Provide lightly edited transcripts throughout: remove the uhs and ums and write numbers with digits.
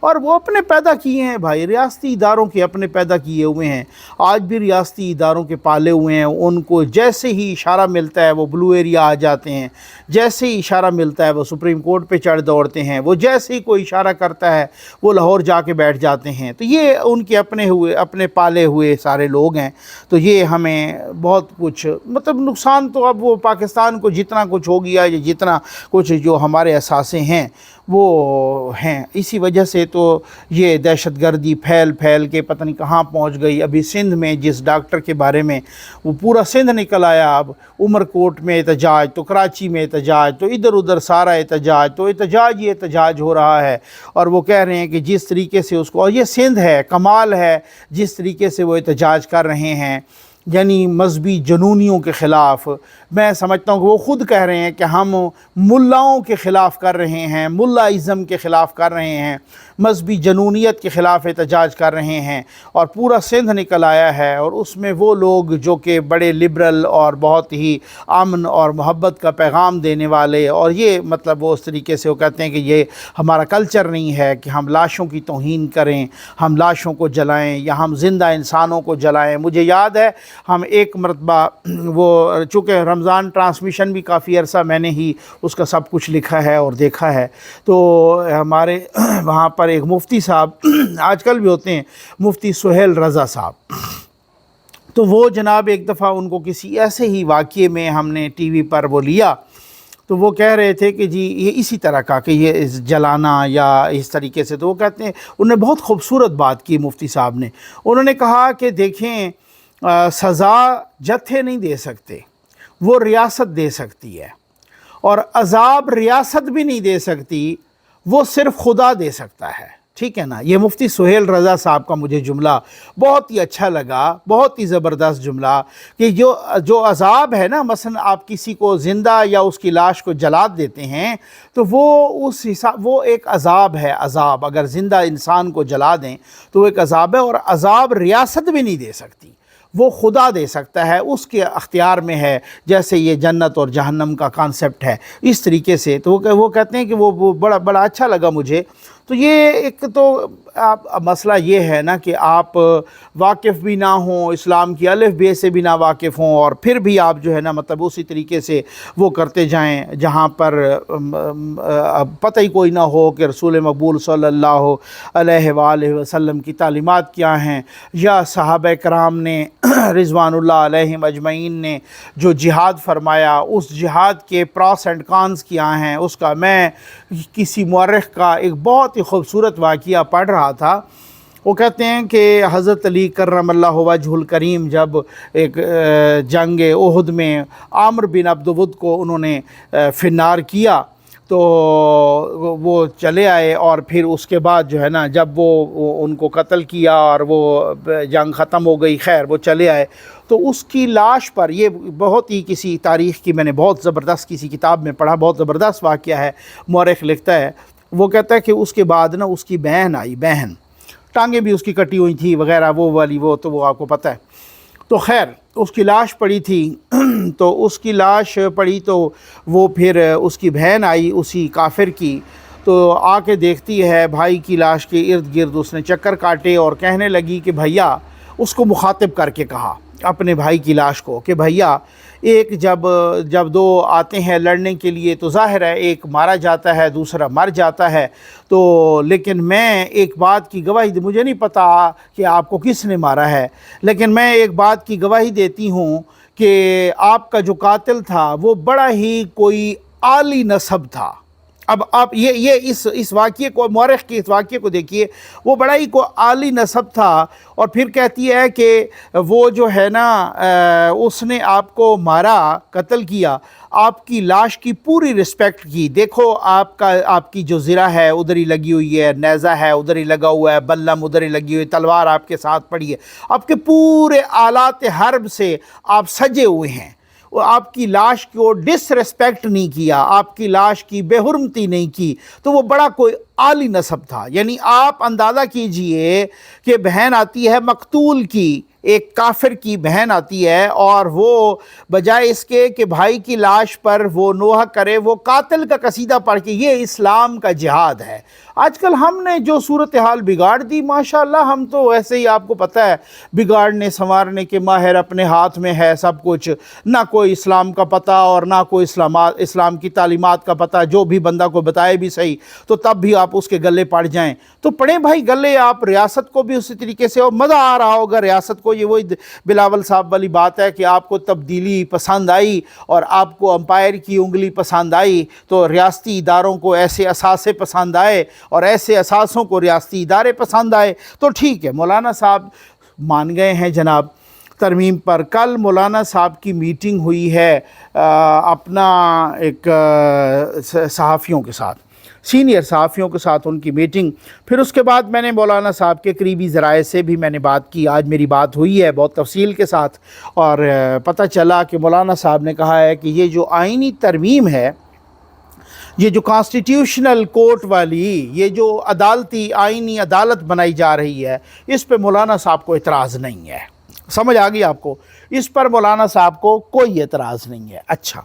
اور وہ اپنے پیدا کیے ہیں بھائی، ریاستی اداروں کے اپنے پیدا کیے ہوئے ہیں، آج بھی ریاستی اداروں کے پالے ہوئے ہیں، ان کو جیسے ہی اشارہ ملتا ہے وہ بلو ایریا آ جاتے ہیں، جیسے ہی اشارہ ملتا ہے وہ سپریم کورٹ پہ چڑھ دوڑتے ہیں، وہ جیسے ہی کوئی اشارہ کرتا ہے وہ لاہور جا کے بیٹھ جاتے ہیں۔ تو یہ ان کے اپنے پالے ہوئے سارے لوگ ہیں۔ تو یہ ہمیں بہت کچھ مطلب نقصان تو اب وہ پاکستان کو جتنا کچھ ہو گیا یا جتنا کچھ جو ہمارے اثاثے ہیں وہ ہیں، اسی وجہ سے تو یہ دہشت گردی پھیل کے پتہ نہیں کہاں پہنچ گئی۔ ابھی سندھ میں جس ڈاکٹر کے بارے میں وہ پورا سندھ نکل آیا، اب عمر کوٹ میں احتجاج، تو کراچی میں احتجاج، تو ادھر ادھر سارا احتجاج، تو احتجاج ہی احتجاج ہو رہا ہے۔ اور وہ کہہ رہے ہیں کہ جس طریقے سے اس کو، اور یہ سندھ ہے، کمال ہے جس طریقے سے وہ احتجاج کر رہے ہیں، یعنی مذہبی جنونیوں کے خلاف۔ میں سمجھتا ہوں کہ وہ خود کہہ رہے ہیں کہ ہم ملاؤں کے خلاف کر رہے ہیں، ملا ازم کے خلاف کر رہے ہیں، مذہبی جنونیت کے خلاف احتجاج کر رہے ہیں، اور پورا سندھ نکل آیا ہے۔ اور اس میں وہ لوگ جو کہ بڑے لبرل اور بہت ہی امن اور محبت کا پیغام دینے والے، اور یہ مطلب وہ اس طریقے سے وہ کہتے ہیں کہ یہ ہمارا کلچر نہیں ہے کہ ہم لاشوں کی توہین کریں، ہم لاشوں کو جلائیں یا ہم زندہ انسانوں کو جلائیں۔ مجھے یاد ہے ہم ایک مرتبہ وہ چونکہ رمضان ٹرانسمیشن بھی کافی عرصہ میں نے ہی اس کا سب کچھ لکھا ہے اور دیکھا ہے، تو ہمارے وہاں پر ایک مفتی صاحب آج کل بھی ہوتے ہیں، مفتی سہیل رضا صاحب، تو وہ جناب ایک دفعہ ان کو کسی ایسے ہی واقعے میں ہم نے ٹی وی پر وہ لیا، تو وہ کہہ رہے تھے کہ جی یہ اسی طرح کا کہ یہ جلانا یا اس طریقے سے، تو وہ کہتے ہیں انہوں نے بہت خوبصورت بات کی مفتی صاحب نے، انہوں نے کہا کہ دیکھیں سزا جتھے نہیں دے سکتے، وہ ریاست دے سکتی ہے، اور عذاب ریاست بھی نہیں دے سکتی، وہ صرف خدا دے سکتا ہے۔ ٹھیک ہے نا؟ یہ مفتی سہیل رضا صاحب کا مجھے جملہ بہت ہی اچھا لگا، بہت ہی زبردست جملہ، کہ جو عذاب ہے نا، مثلا آپ کسی کو زندہ یا اس کی لاش کو جلا دیتے ہیں تو وہ ایک عذاب ہے، عذاب اگر زندہ انسان کو جلا دیں تو وہ ایک عذاب ہے، اور عذاب ریاست بھی نہیں دے سکتی، وہ خدا دے سکتا ہے، اس کے اختیار میں ہے، جیسے یہ جنت اور جہنم کا کانسیپٹ ہے اس طریقے سے۔ تو وہ کہتے ہیں کہ وہ بڑا اچھا لگا مجھے۔ تو یہ ایک تو مسئلہ یہ ہے نا کہ آپ واقف بھی نہ ہوں، اسلام کی الف بے سے بھی نہ واقف ہوں، اور پھر بھی آپ جو ہے نا مطلب اسی طریقے سے وہ کرتے جائیں جہاں پر پتہ ہی کوئی نہ ہو کہ رسول مقبول صلی اللہ علیہ وآلہ وسلم کی تعلیمات کیا ہیں، یا صحابہ کرام نے رضوان اللہ علیہم اجمعین نے جو جہاد فرمایا، اس جہاد کے پراس اینڈ کانز کیا ہیں اس کا۔ میں کسی مورخ کا ایک بہت ہی خوبصورت واقعہ پڑھ رہا تھا، وہ کہتے ہیں کہ حضرت علی کرم اللہ وجہ الکریم جب ایک جنگ احد میں عامر بن عبد ود کو انہوں نے فنار کیا تو وہ چلے آئے، اور پھر اس کے بعد جو ہے نا جب وہ ان کو قتل کیا اور وہ جنگ ختم ہو گئی، خیر وہ چلے آئے، تو اس کی لاش پر، یہ بہت ہی کسی تاریخ کی میں نے بہت زبردست کسی کتاب میں پڑھا، بہت زبردست واقعہ ہے، مورخ لکھتا ہے، وہ کہتا ہے کہ اس کے بعد نا اس کی بہن آئی، بہن، ٹانگیں بھی اس کی کٹی ہوئی تھی وغیرہ، وہ والی وہ تو وہ آپ کو پتہ ہے، تو خیر اس کی لاش پڑی تھی تو اس کی لاش پڑی تو وہ پھر اس کی بہن آئی اسی کافر کی، تو آ کے دیکھتی ہے بھائی کی لاش کے ارد گرد اس نے چکر کاٹے، اور کہنے لگی کہ بھیا، اس کو مخاطب کر کے کہا اپنے بھائی کی لاش کو کہ بھیا، ایک جب دو آتے ہیں لڑنے کے لیے تو ظاہر ہے ایک مارا جاتا ہے دوسرا مر جاتا ہے، تو لیکن میں ایک بات کی گواہی مجھے نہیں پتا کہ آپ کو کس نے مارا ہے، لیکن میں ایک بات کی گواہی دیتی ہوں کہ آپ کا جو قاتل تھا وہ بڑا ہی کوئی عالی نسب تھا۔ اب آپ یہ اس واقعے کو، مورخ کے اس واقعے کو دیکھیے، وہ بڑا ہی کو عالی نسب تھا، اور پھر کہتی ہے کہ وہ جو ہے نا اس نے آپ کو مارا، قتل کیا، آپ کی لاش کی پوری رسپیکٹ کی، دیکھو آپ کی جو زرہ ہے ادھر ہی لگی ہوئی ہے، نیزہ ہے ادھر ہی لگا ہوا ہے، بلم ادھر ہی لگی ہوئی ہے، تلوار آپ کے ساتھ پڑی ہے، آپ کے پورے آلات حرب سے آپ سجے ہوئے ہیں، آپ کی لاش کو ڈس ریسپیکٹ نہیں کیا، آپ کی لاش کی بے حرمتی نہیں کی، تو وہ بڑا کوئی عالی نسب تھا۔ یعنی آپ اندازہ کیجئے کہ بہن آتی ہے مقتول کی، ایک کافر کی بہن آتی ہے اور وہ بجائے اس کے کہ بھائی کی لاش پر وہ نوحہ کرے، وہ قاتل کا قصیدہ پڑھ کے، یہ اسلام کا جہاد ہے۔ آج کل ہم نے جو صورتحال بگاڑ دی ماشاءاللہ، ہم تو ویسے ہی آپ کو پتہ ہے بگاڑنے سنوارنے کے ماہر، اپنے ہاتھ میں ہے سب کچھ، نہ کوئی اسلام کا پتہ اور نہ کوئی اسلام کی تعلیمات کا پتہ، جو بھی بندہ کو بتائے بھی صحیح تو تب بھی آپ اس کے گلے پڑ جائیں۔ تو پڑھیں بھائی گلے آپ، ریاست کو بھی اسی طریقے سے، اور مزہ آ رہا ہوگا ریاست کو۔ یہ وہی بلاول صاحب والی بات ہے کہ آپ کو تبدیلی پسند آئی اور آپ کو امپائر کی انگلی پسند آئی، تو ریاستی اداروں کو ایسے اثاثے پسند آئے اور ایسے اثاثوں کو ریاستی ادارے پسند آئے، تو ٹھیک ہے، مولانا صاحب مان گئے ہیں جناب ترمیم پر۔ کل مولانا صاحب کی میٹنگ ہوئی ہے اپنا ایک صحافیوں کے ساتھ، سینئر صحافیوں کے ساتھ ان کی میٹنگ، پھر اس کے بعد میں نے مولانا صاحب کے قریبی ذرائع سے بھی میں نے بات کی، آج میری بات ہوئی ہے بہت تفصیل کے ساتھ، اور پتہ چلا کہ مولانا صاحب نے کہا ہے کہ یہ جو آئینی ترمیم ہے، یہ جو کانسٹیٹیوشنل کورٹ والی، یہ جو عدالتی آئینی عدالت بنائی جا رہی ہے، اس پہ مولانا صاحب کو اعتراض نہیں ہے۔ سمجھ آ گئی آپ کو؟ اس پر مولانا صاحب کو کوئی اعتراض نہیں ہے۔ اچھا،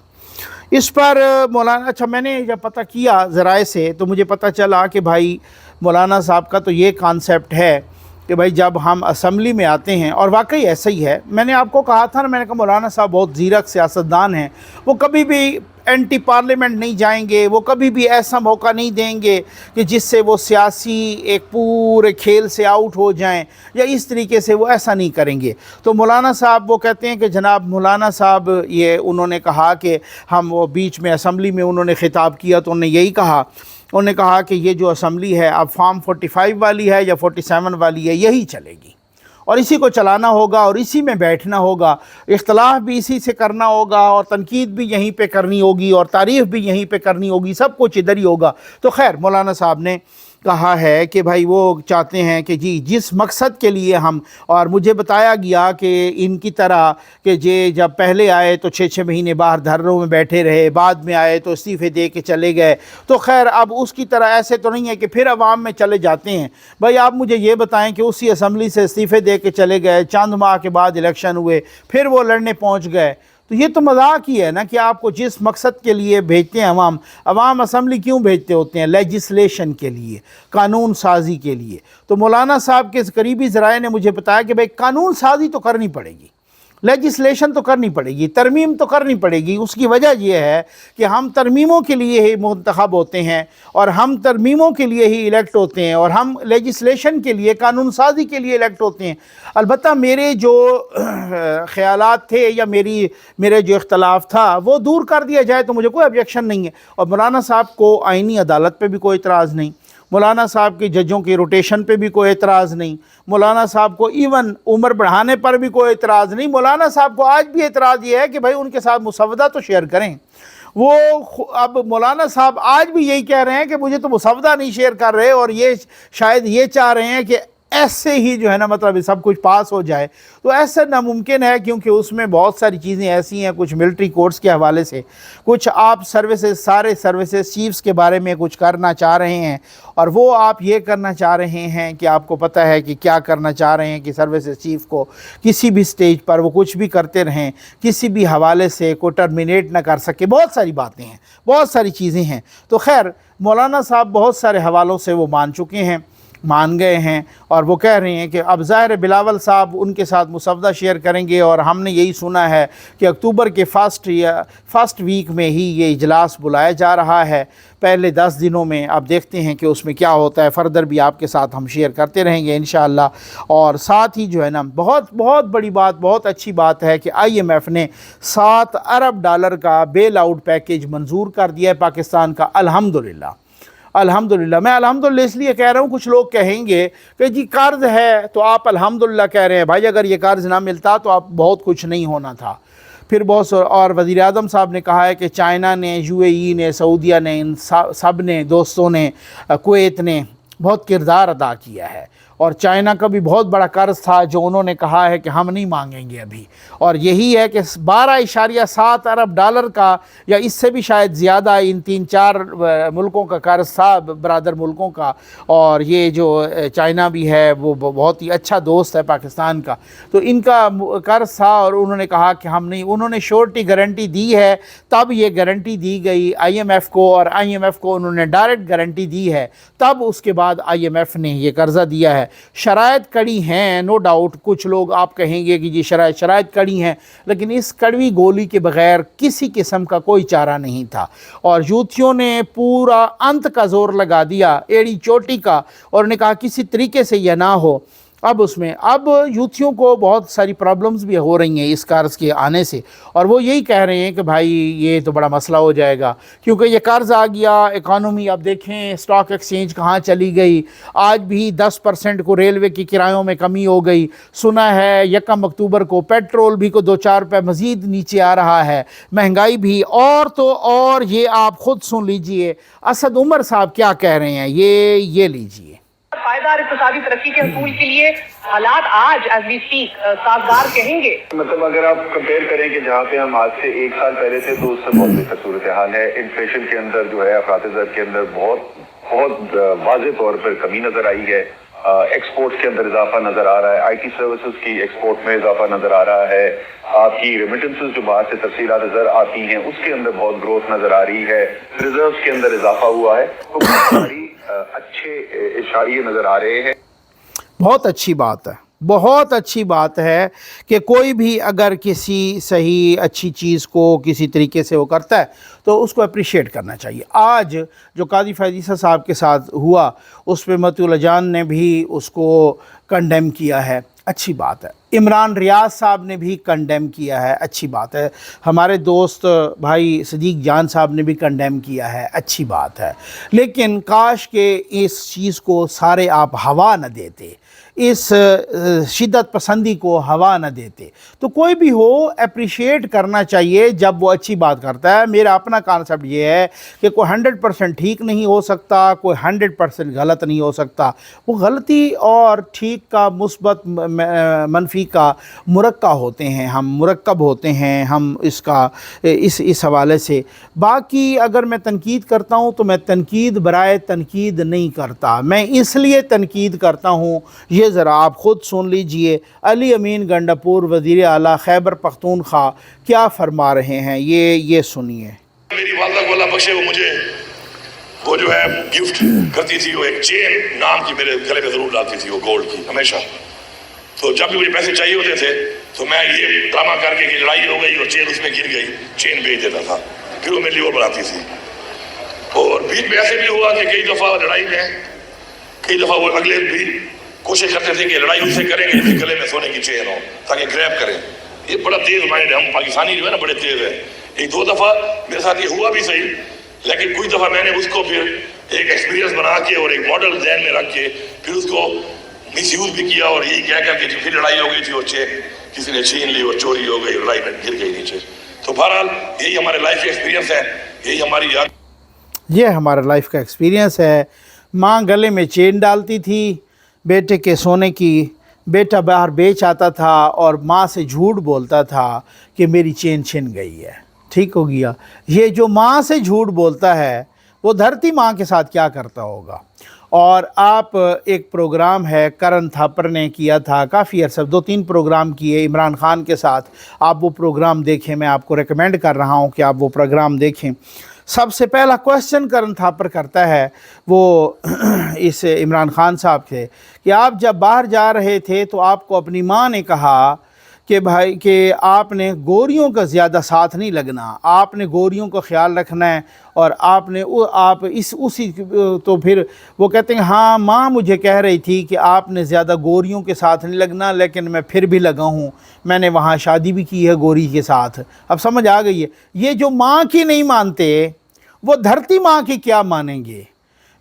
اس پر مولانا، اچھا میں نے جب پتہ کیا ذرائع سے تو مجھے پتہ چلا کہ بھائی مولانا صاحب کا تو یہ کانسیپٹ ہے کہ بھائی جب ہم اسمبلی میں آتے ہیں، اور واقعی ایسا ہی ہے، میں نے آپ کو کہا تھا نا، میں نے کہا مولانا صاحب بہت زیرک سیاستدان ہیں، وہ کبھی بھی اینٹی پارلیمنٹ نہیں جائیں گے، وہ کبھی بھی ایسا موقع نہیں دیں گے کہ جس سے وہ سیاسی ایک پورے کھیل سے آؤٹ ہو جائیں، یا اس طریقے سے وہ ایسا نہیں کریں گے۔ تو مولانا صاحب وہ کہتے ہیں کہ جناب مولانا صاحب، یہ انہوں نے کہا کہ ہم، وہ بیچ میں اسمبلی میں انہوں نے خطاب کیا تو انہوں نے یہی کہا، انہوں نے کہا کہ یہ جو اسمبلی ہے اب فارم 45 والی ہے یا 47 والی ہے، یہی چلے گی اور اسی کو چلانا ہوگا اور اسی میں بیٹھنا ہوگا، اختلاف بھی اسی سے کرنا ہوگا اور تنقید بھی یہیں پہ کرنی ہوگی اور تعریف بھی یہیں پہ کرنی ہوگی، سب کچھ ادھر ہی ہوگا۔ تو خیر مولانا صاحب نے کہا ہے کہ بھائی وہ چاہتے ہیں کہ جی جس مقصد کے لیے ہم، اور مجھے بتایا گیا کہ ان کی طرح کہ جب پہلے آئے تو 6 مہینے باہر دھرنوں میں بیٹھے رہے، بعد میں آئے تو استعفے دے کے چلے گئے، تو خیر اب اس کی طرح ایسے تو نہیں ہے کہ پھر عوام میں چلے جاتے ہیں۔ بھائی آپ مجھے یہ بتائیں کہ اسی اسمبلی سے استعفے دے کے چلے گئے، چند ماہ کے بعد الیکشن ہوئے، پھر وہ لڑنے پہنچ گئے، تو یہ تو مذاق ہی ہے نا کہ آپ کو جس مقصد کے لیے بھیجتے ہیں عوام اسمبلی کیوں بھیجتے ہوتے ہیں؟ لیجسلیشن کے لیے، قانون سازی کے لیے۔ تو مولانا صاحب کے قریبی ذرائع نے مجھے بتایا کہ بھئی قانون سازی تو کرنی پڑے گی، لیجسلیشن تو کرنی پڑے گی، ترمیم تو کرنی پڑے گی۔ اس کی وجہ یہ ہے کہ ہم ترمیموں کے لیے ہی منتخب ہوتے ہیں اور ہم ترمیموں کے لیے ہی الیکٹ ہوتے ہیں اور ہم لیجسلیشن کے لیے، قانون سازی کے لیے الیکٹ ہوتے ہیں۔ البتہ میرے جو خیالات تھے یا میرے جو اختلاف تھا وہ دور کر دیا جائے تو مجھے کوئی آبجیکشن نہیں ہے، اور مولانا صاحب کو آئینی عدالت پہ بھی کوئی اعتراض نہیں، مولانا صاحب کی ججوں کی روٹیشن پہ بھی کوئی اعتراض نہیں، مولانا صاحب کو ایون عمر بڑھانے پر بھی کوئی اعتراض نہیں۔ مولانا صاحب کو آج بھی اعتراض یہ ہے کہ بھائی ان کے ساتھ مسودہ تو شیئر کریں۔ وہ اب مولانا صاحب آج بھی یہی کہہ رہے ہیں کہ مجھے تو مسودہ نہیں شیئر کر رہے، اور یہ شاید یہ چاہ رہے ہیں کہ ایسے ہی جو ہے نا مطلب سب کچھ پاس ہو جائے، تو ایسا ناممکن ہے کیونکہ اس میں بہت ساری چیزیں ایسی ہیں، کچھ ملٹری کورٹس کے حوالے سے، کچھ آپ سارے سروسز چیفز کے بارے میں کچھ کرنا چاہ رہے ہیں، اور وہ آپ یہ کرنا چاہ رہے ہیں کہ آپ کو پتہ ہے کہ کیا کرنا چاہ رہے ہیں کہ سروسز چیف کو کسی بھی سٹیج پر وہ کچھ بھی کرتے رہیں، کسی بھی حوالے سے کوئی ٹرمینیٹ نہ کر سکے، بہت ساری باتیں ہیں، بہت ساری چیزیں ہیں۔ تو خیر مولانا صاحب بہت سارے حوالوں سے وہ مان گئے ہیں، اور وہ کہہ رہے ہیں کہ اب ظاہر بلاول صاحب ان کے ساتھ مسودہ شیئر کریں گے، اور ہم نے یہی سنا ہے کہ اکتوبر کے فرسٹ ویک میں ہی یہ اجلاس بلایا جا رہا ہے، پہلے 10 دنوں میں۔ اب دیکھتے ہیں کہ اس میں کیا ہوتا ہے، فردر بھی آپ کے ساتھ ہم شیئر کرتے رہیں گے انشاءاللہ۔ اور ساتھ ہی جو ہے نا بہت بڑی بات، بہت اچھی بات ہے کہ IMF نے $7 ارب کا بیل آؤٹ پیکیج منظور کر دیا ہے پاکستان کا، الحمدللہ۔ میں الحمدللہ اس لیے کہہ رہا ہوں، کچھ لوگ کہیں گے کہ جی قرض ہے تو آپ الحمدللہ کہہ رہے ہیں، بھائی اگر یہ قرض نہ ملتا تو آپ بہت کچھ نہیں ہونا تھا۔ پھر اور وزیر اعظم صاحب نے کہا ہے کہ چائنا نے، UAE نے، سعودیہ نے، ان سب نے، دوستوں نے، کویت نے بہت کردار ادا کیا ہے، اور چائنا کا بھی بہت بڑا قرض تھا جو انہوں نے کہا ہے کہ ہم نہیں مانگیں گے ابھی، اور یہی ہے کہ 12.7 ارب ڈالر کا یا اس سے بھی شاید زیادہ ان 3-4 ملکوں کا قرض تھا، برادر ملکوں کا، اور یہ جو چائنا بھی ہے وہ بہت ہی اچھا دوست ہے پاکستان کا، تو ان کا قرض تھا اور انہوں نے کہا کہ ہم نہیں، انہوں نے شورٹی گارنٹی دی ہے، تب یہ گارنٹی دی گئی آئی ایم ایف کو، اور آئی ایم ایف کو انہوں نے ڈائریکٹ گارنٹی دی ہے، تب اس کے بعد آئی ایم ایف نے یہ قرضہ دیا ہے۔ شرائط کڑی ہیں، نو ڈاؤٹ، کچھ لوگ آپ کہیں گے کہ یہ شرائط کڑی ہیں، لیکن اس کڑوی گولی کے بغیر کسی قسم کا کوئی چارہ نہیں تھا، اور یوتھیوں نے پورا انت کا زور لگا دیا، ایڑی چوٹی کا، اور نے کہا کسی طریقے سے یہ نہ ہو۔ اب یوتھیوں کو بہت ساری پرابلمز بھی ہو رہی ہیں اس قرض کے آنے سے، اور وہ یہی کہہ رہے ہیں کہ بھائی یہ تو بڑا مسئلہ ہو جائے گا، کیونکہ یہ قرض آ گیا، اکانومی اب دیکھیں اسٹاک ایکسچینج کہاں چلی گئی، آج بھی 10% کو ریلوے کی کرایوں میں کمی ہو گئی، سنا ہے 1 اکتوبر کو پیٹرول بھی کو 2-4 روپے مزید نیچے آ رہا ہے، مہنگائی بھی، اور یہ آپ خود سن لیجئے اسد عمر صاحب کیا کہہ رہے ہیں، یہ لیجئے۔ پائیدار اقتصادی ترقی کے حصول کے لیے حالات آج ایز وی اسپیک سازگار کہیں گے۔ مطلب اگر آپ کمپیئر کریں کہ جہاں پہ ہم آج سے 1 سال پہلے تھے تو اس سے بہت بہتر صورتحال ہے۔ انفلیشن کے اندر جو ہے افراط زر کے اندر بہت واضح طور پر کمی نظر آئی ہے، ایکسپورٹ کے اندر اضافہ نظر آ رہا ہے، آئی ٹی سروسز کی ایکسپورٹ میں اضافہ نظر آ رہا ہے، آپ کی ریمیٹنسز جو باہر سے تفصیلات زر آتی ہیں اس کے اندر بہت گروتھ نظر آ رہی ہے، ریزروز کے اندر اضافہ ہوا ہے، تو بہت ساری اچھے اشاریے نظر آ رہے ہیں۔ بہت اچھی بات ہے، بہت اچھی بات ہے کہ کوئی بھی اگر کسی صحیح اچھی چیز کو کسی طریقے سے وہ کرتا ہے تو اس کو اپریشیٹ کرنا چاہیے۔ آج جو قاضی فیض عیسیٰ صاحب کے ساتھ ہوا اس پہ متی اللہ جان نے بھی اس کو کنڈیم کیا ہے، اچھی بات ہے، عمران ریاض صاحب نے بھی کنڈیم کیا ہے، اچھی بات ہے، ہمارے دوست بھائی صدیق جان صاحب نے بھی کنڈیم کیا ہے، اچھی بات ہے، لیکن کاش کہ اس چیز کو سارے آپ ہوا نہ دیتے، اس شدت پسندی کو ہوا نہ دیتے، تو کوئی بھی ہو اپریشیٹ کرنا چاہیے جب وہ اچھی بات کرتا ہے۔ میرا اپنا کانسیپٹ یہ ہے کہ کوئی 100% ٹھیک نہیں ہو سکتا، کوئی 100% غلط نہیں ہو سکتا، وہ غلطی اور ٹھیک کا مثبت منفی کا مرکب ہوتے ہیں، ہم اس حوالے سے۔ باقی اگر میں تنقید کرتا ہوں تو میں تنقید برائے تنقید نہیں کرتا، میں اس لیے تنقید کرتا ہوں، یہ ذرا آپ خود سن لیجئے علی امین گنڈاپور وزیر اعلیٰ خیبر پختونخوا کیا فرما رہے ہیں، یہ سنیے۔ میری والدہ کو اللہ بخشے، وہ مجھے وہ جو ہے گفٹ کرتی تھی، وہ ایک چین نام کی میرے گلے میں ضرور ڈالتی تھی، وہ گولڈ کی ہمیشہ، تو جب بھی مجھے پیسے چاہیے ہوتے تھے تو میں یہ ڈرامہ کر کے کہ لڑائی ہو گئی اور چین اس میں گر گئی، چین بیچ دیتا تھا، پھر وہ میرے لیے اور بناتی تھی۔ اور بیچ میں ایسے بھی ہوا کہ کئی دفعہ لڑائی میں کئی دفعہ وہ اگلے بھی کوشش کرتے تھے کہ لڑائی ان سے کریں گے جس کے گلے میں سونے کی چین ہو تاکہ گریب کریں۔ یہ بڑا تیز مائنڈ ہے، ہم پاکستانی جو ہے نا بڑے تیز ہیں۔ 1-2 دفعہ میرے ساتھ یہ ہوا بھی صحیح، لیکن کچھ دفعہ میں نے اس کو پھر ایک ایکسپیرینس بنا کے اور ایک ماڈل ذہن میں رکھ کے پھر اس کو مس یوز بھی کیا، اور یہی کہہ کر کے پھر لڑائی ہو گئی تھی اور چین کسی نے چھین لی اور چوری ہو گئی، لڑائی میں گر گئی نیچے۔ تو بہرحال یہی ہمارے لائف کا ایکسپیرینس ہے، یہی ہماری یہ ہمارا لائف کا ایکسپیرینس ہے۔ ماں گلے میں چین ڈالتی تھی بیٹے کے سونے کی، بیٹا باہر بیچ آتا تھا اور ماں سے جھوٹ بولتا تھا کہ میری چین چھن گئی ہے، ٹھیک ہو گیا۔ یہ جو ماں سے جھوٹ بولتا ہے وہ دھرتی ماں کے ساتھ کیا کرتا ہوگا۔ اور آپ ایک پروگرام ہے کرن تھاپر نے کیا تھا کافی عرصہ، 2-3 پروگرام کیے عمران خان کے ساتھ، آپ وہ پروگرام دیکھیں، میں آپ کو ریکمینڈ کر رہا ہوں کہ آپ وہ پروگرام دیکھیں۔ سب سے پہلا کویسچن کرن تھاپر کرتا ہے وہ اس عمران خان صاحب سے کہ آپ جب باہر جا رہے تھے تو آپ کو اپنی ماں نے کہا کہ بھائی کہ آپ نے گوریوں کا زیادہ ساتھ نہیں لگنا، آپ نے گوریوں کا خیال رکھنا ہے، اور تو پھر وہ کہتے ہیں ہاں ماں مجھے کہہ رہی تھی کہ آپ نے زیادہ گوریوں کے ساتھ نہیں لگنا، لیکن میں پھر بھی لگا ہوں، میں نے وہاں شادی بھی کی ہے گوری کے ساتھ۔ اب سمجھ آ گئی ہے، یہ جو ماں کی نہیں مانتے وہ دھرتی ماں کی کیا مانیں گے؟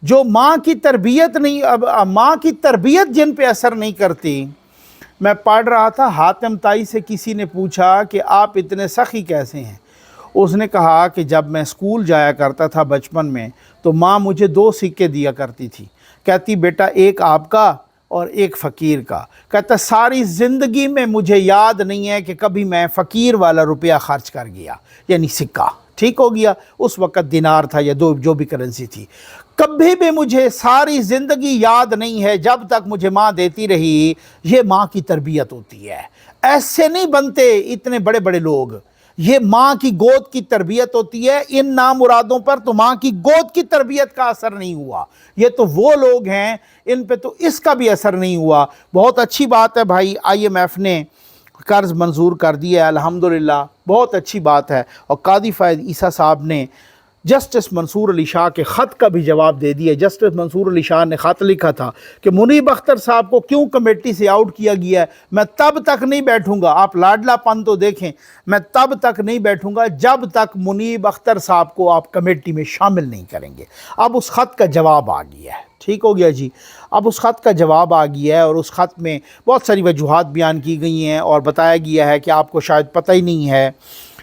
جو ماں کی تربیت نہیں، اب ماں کی تربیت جن پہ اثر نہیں کرتی۔ میں پڑھ رہا تھا حاتم طائی سے کسی نے پوچھا کہ آپ اتنے سخی کیسے ہیں؟ اس نے کہا کہ جب میں اسکول جایا کرتا تھا بچپن میں تو ماں مجھے 2 سکے دیا کرتی تھی، کہتی بیٹا ایک آپ کا اور ایک فقیر کا. کہتا ساری زندگی میں مجھے یاد نہیں ہے کہ کبھی میں فقیر والا روپیہ خرچ کر گیا، یعنی سکہ. ٹھیک ہو گیا، اس وقت دینار تھا یا جو بھی کرنسی تھی. کبھی بھی مجھے ساری زندگی یاد نہیں ہے جب تک مجھے ماں دیتی رہی. یہ ماں کی تربیت ہوتی ہے. ایسے نہیں بنتے اتنے بڑے بڑے لوگ. یہ ماں کی گود کی تربیت ہوتی ہے. ان نامرادوں پر تو ماں کی گود کی تربیت کا اثر نہیں ہوا. یہ تو وہ لوگ ہیں ان پہ تو اس کا بھی اثر نہیں ہوا. بہت اچھی بات ہے بھائی، IMF نے قرض منظور کر دیا ہے، الحمدللہ بہت اچھی بات ہے. اور قاضی فائد عیسیٰ صاحب نے جسٹس منصور علی شاہ کے خط کا بھی جواب دے دیا. جسٹس منصور علی شاہ نے خط لکھا تھا کہ منیب اختر صاحب کو کیوں کمیٹی سے آؤٹ کیا گیا ہے. میں تب تک نہیں بیٹھوں گا، آپ لاڈلا پن تو دیکھیں، میں تب تک نہیں بیٹھوں گا جب تک منیب اختر صاحب کو آپ کمیٹی میں شامل نہیں کریں گے. اب اس خط کا جواب آ گیا ہے. ٹھیک ہو گیا جی. اب اس خط کا جواب آ گیا ہے اور اس خط میں بہت ساری وجوہات بیان کی گئی ہیں اور بتایا گیا ہے کہ آپ کو شاید پتہ ہی نہیں ہے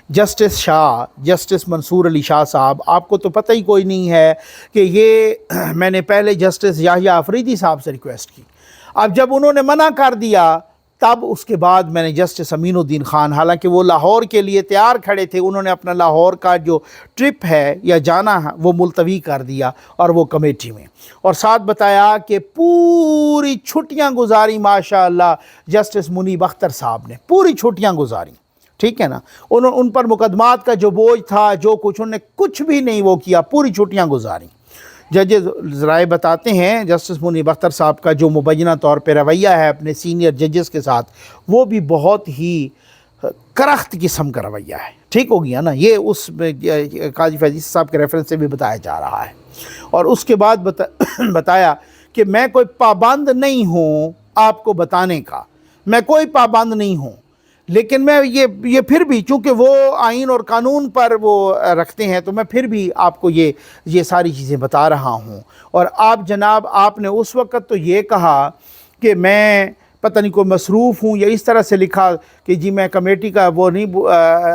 جسٹس منصور علی شاہ صاحب، آپ کو تو پتہ ہی کوئی نہیں ہے کہ یہ میں نے پہلے جسٹس یحییٰ آفریدی صاحب سے ریکویسٹ کی. اب جب انہوں نے منع کر دیا تب اس کے بعد میں نے جسٹس امین الدین خان، حالانکہ وہ لاہور کے لیے تیار کھڑے تھے، انہوں نے اپنا لاہور کا جو ٹرپ ہے یا جانا ہے وہ ملتوی کر دیا اور وہ کمیٹی میں. اور ساتھ بتایا کہ پوری چھٹیاں گزاری ماشاءاللہ جسٹس منیب اختر صاحب نے، پوری چھٹیاں گزاری. ٹھیک ہے نا، ان پر مقدمات کا جو بوجھ تھا جو کچھ، انہوں نے کچھ بھی نہیں وہ کیا، پوری چھٹیاں گزاری. ججز رائے بتاتے ہیں جسٹس منیب اختر صاحب کا جو مبینہ طور پہ رویہ ہے اپنے سینئر ججز کے ساتھ، وہ بھی بہت ہی کرخت قسم کا رویہ ہے. ٹھیک ہو گیا نا، یہ اس قاضی فیض صاحب کے ریفرنس سے بھی بتایا جا رہا ہے. اور اس کے بعد بتایا کہ میں کوئی پابند نہیں ہوں آپ کو بتانے کا، میں کوئی پابند نہیں ہوں، لیکن میں یہ پھر بھی چونکہ وہ آئین اور قانون پر وہ رکھتے ہیں تو میں پھر بھی آپ کو یہ ساری چیزیں بتا رہا ہوں. اور آپ جناب، آپ نے اس وقت تو یہ کہا کہ میں پتہ نہیں کوئی مصروف ہوں یا اس طرح سے لکھا کہ جی میں کمیٹی کا وہ نہیں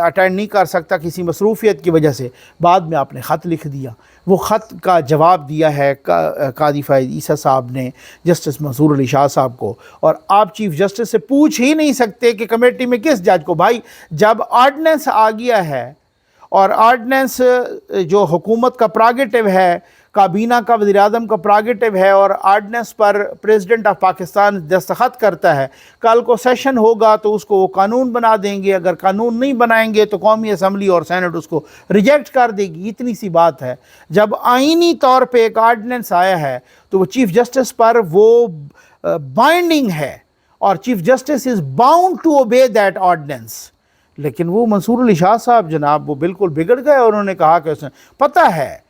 اٹینڈ نہیں کر سکتا کسی مصروفیت کی وجہ سے. بعد میں آپ نے خط لکھ دیا، وہ خط کا جواب دیا ہے قاضی فائد عیسیٰ صاحب نے جسٹس منصور علی شاہ صاحب کو. اور آپ چیف جسٹس سے پوچھ ہی نہیں سکتے کہ کمیٹی میں کس جج کو. بھائی جب آرڈیننس آ گیا ہے اور آرڈیننس جو حکومت کا پراگیٹو ہے، کابینہ کا، وزیر اعظم کا پراگیٹو ہے، اور ordinance per president of Pakistan دستخط کرتا ہے، کل کو سیشن ہوگا تو اس کو وہ قانون بنا دیں گے. اگر قانون نہیں بنائیں گے تو قومی اسمبلی اور سینٹ اس کو ریجیکٹ کر دے گی. اتنی سی بات ہے. جب آئینی طور پہ ایک آرڈیننس آیا ہے تو وہ چیف جسٹس پر وہ بائنڈنگ ہے اور chief justice is bound to obey that ordinance. لیکن وہ منصور علی شاہ صاحب جناب وہ بالکل بگڑ گئے. انہوں نے کہا کہ اس نے پتہ ہے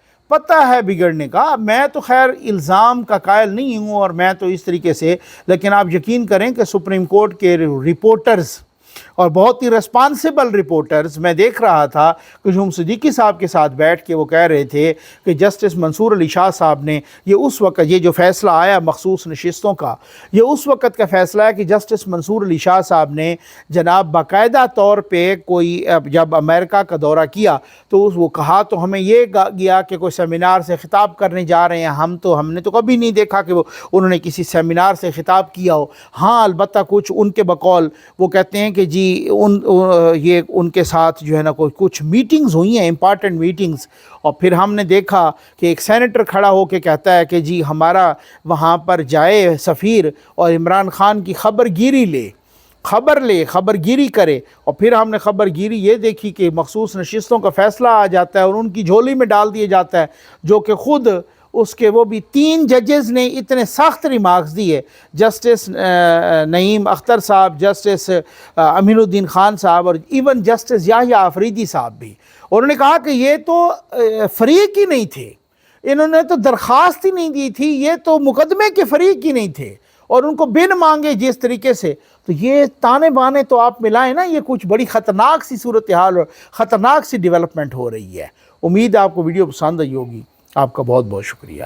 بگڑنے کا. میں تو خیر الزام کا قائل نہیں ہوں اور میں تو اس طریقے سے، لیکن آپ یقین کریں کہ سپریم کورٹ کے رپورٹرز اور بہت ہی ریسپانسیبل رپورٹرز، میں دیکھ رہا تھا قیوم صدیقی صاحب کے ساتھ بیٹھ کے وہ کہہ رہے تھے کہ جسٹس منصور علی شاہ صاحب نے اس وقت یہ جو فیصلہ آیا مخصوص نشستوں کا، یہ اس وقت کا فیصلہ ہے کہ جسٹس منصور علی شاہ صاحب نے جناب باقاعدہ طور پہ کوئی جب امریکہ کا دورہ کیا تو وہ کہا تو ہمیں یہ گیا کہ کوئی سیمینار سے خطاب کرنے جا رہے ہیں. ہم نے تو کبھی نہیں دیکھا کہ انہوں نے کسی سیمینار سے خطاب کیا ہو. ہاں البتہ کچھ ان کے بقول وہ کہتے ہیں کہ جی یہ ان کے ساتھ جو ہے نا کچھ میٹنگز ہوئی ہیں، امپارٹنٹ میٹنگز. اور پھر ہم نے دیکھا کہ ایک سینیٹر کھڑا ہو کے کہتا ہے کہ جی ہمارا وہاں پر جائے سفیر اور عمران خان کی خبر گیری کرے. اور پھر ہم نے خبر گیری یہ دیکھی کہ مخصوص نشستوں کا فیصلہ آ جاتا ہے اور ان کی جھولی میں ڈال دیا جاتا ہے، جو کہ خود اس کے وہ بھی 3 ججز نے اتنے سخت ریمارکس دیے، جسٹس نعیم اختر صاحب، جسٹس امین الدین خان صاحب اور ایون جسٹس یحییٰ آفریدی صاحب بھی. انہوں نے کہا کہ یہ تو فریق ہی نہیں تھے، انہوں نے تو درخواست ہی نہیں دی تھی، یہ تو مقدمے کے فریق ہی نہیں تھے اور ان کو بن مانگے جس طریقے سے. تو یہ تانے بانے تو آپ ملائیں نا، یہ کچھ بڑی خطرناک سی صورتحال اور خطرناک سی ڈیولپمنٹ ہو رہی ہے. امید ہے آپ کو ویڈیو پسند آئی ہوگی. آپ کا بہت بہت شکریہ.